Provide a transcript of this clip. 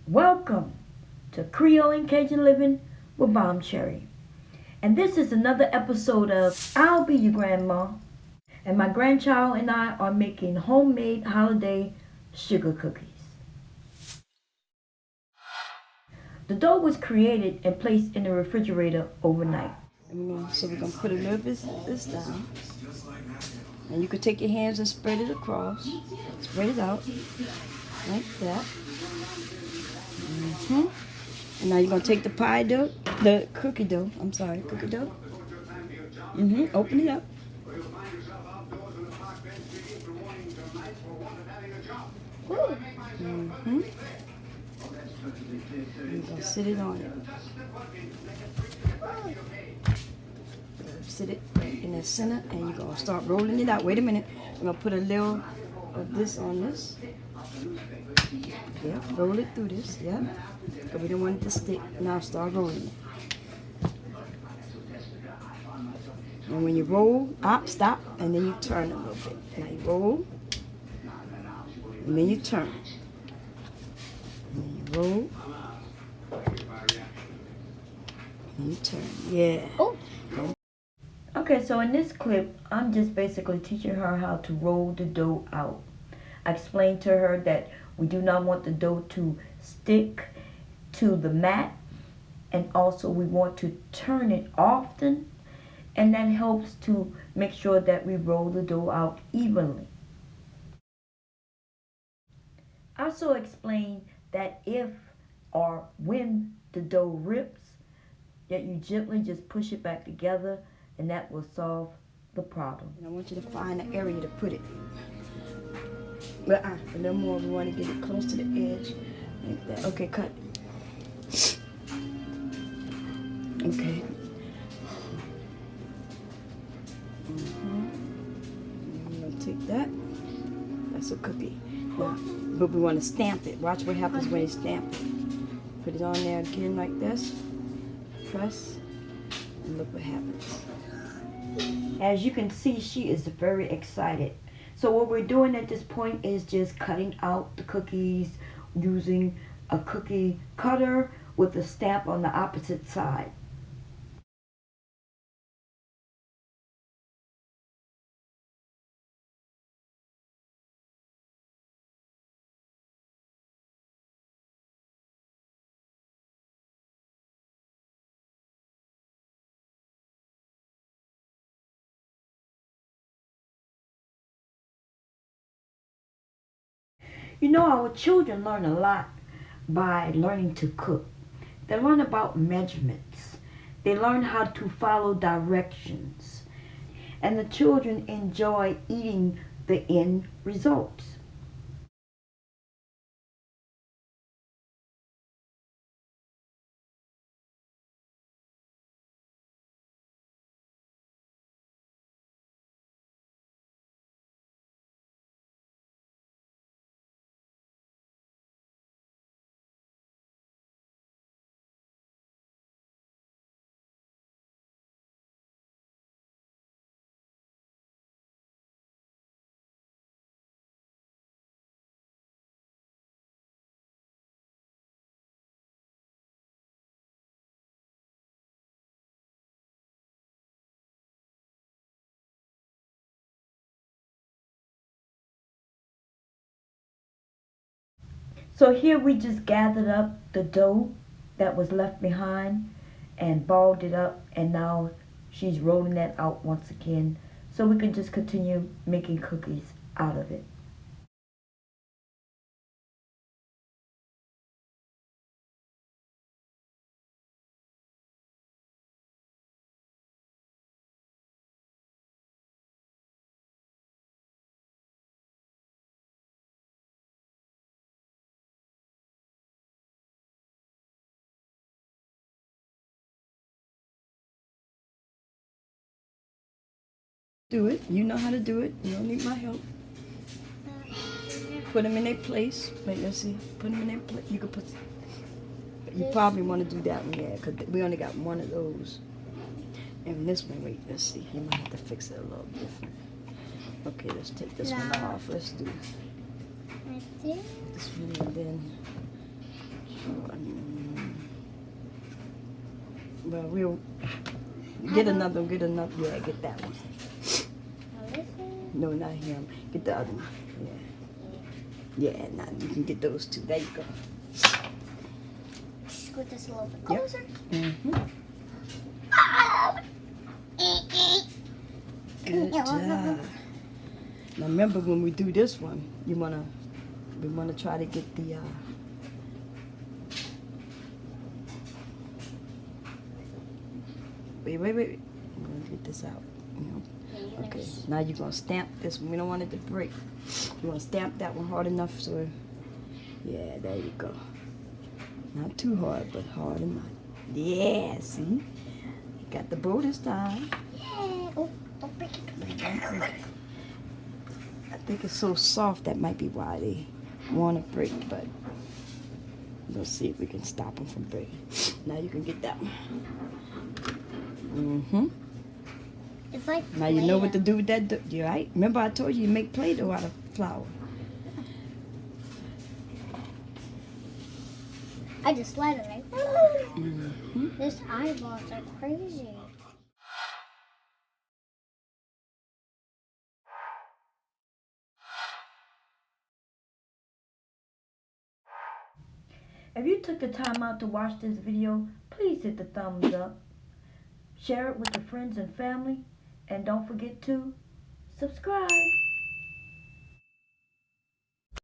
Welcome to Creole and Cajun Living with Bomb Cherry. And this is another episode of I'll Be Your Grandma. And my grandchild and I are making homemade holiday sugar cookies. The dough was created and placed in the refrigerator overnight. So we're going to put a little bit of this down. And you could take your hands and spread it across. Spread it out like that. And now you're going to take the cookie dough. Open it up. You're going to sit it on it. Sit it in the center and you're going to start rolling it out. Wait a minute. I'm going to put a little of this on this. Yeah, roll it through this. Yeah. Because we don't want it to stick. Now start rolling it. And when you roll, stop, and then you turn a little bit. Now you roll, and then you turn. And then you roll, and you turn. Yeah. Oh. Okay, so in this clip, I'm just basically teaching her how to roll the dough out. I explained to her that we do not want the dough to stick to the mat, and also we want to turn it often, and that helps to make sure that we roll the dough out evenly. I also explained that if or when the dough rips, that you gently just push it back together, and that will solve the problem. And I want you to find an area to put it. But a little more. We want to get it close to the edge, like that. Okay, cut. Okay. I'm gonna take that. That's a cookie. Now, but we want to stamp it. Watch what happens when you stamp it. Put it on there again like this. Press, and look what happens. As you can see, she is very excited. So what we're doing at this point is just cutting out the cookies using a cookie cutter with a stamp on the opposite side. You know, our children learn a lot by learning to cook. They learn about measurements. They learn how to follow directions. And the children enjoy eating the end results. So here we just gathered up the dough that was left behind and balled it up, and now she's rolling that out once again so we can just continue making cookies out of it. Do it. You know how to do it. You don't need my help. Put them in their place. Wait, let's see. Put them in their place. You could put. You probably want to do that one, yeah, because we only got one of those. And this one, wait, let's see. You might have to fix it a little different. Okay, let's take this one off. Let's do this one and then Well, we'll get another, yeah, get that one. No, not him. Get the other one. Yeah. Yeah, now you can get those two. There you go. Scoot this a little bit closer. Mm-hmm. Good job. Now remember, when we do this one, we wanna try to get the wait. I'm gonna get this out. You know. Okay. Now you're gonna stamp this one. We don't want it to break. You wanna stamp that one hard enough so. Yeah, there you go. Not too hard, but hard enough. Yeah. See. Got the bow this time. Yeah. Oh, don't break it. I think it's so soft that might be why they want to break, but we'll see if we can stop them from breaking. Now you can get that one. Mm-hmm. It's like now you know what to do with that. You right? Remember I told you make Play-Doh out of flour. I just slide it right. Mm-hmm. This eyeballs are crazy. If you took the time out to watch this video, please hit the thumbs up, share it with your friends and family, and don't forget to subscribe.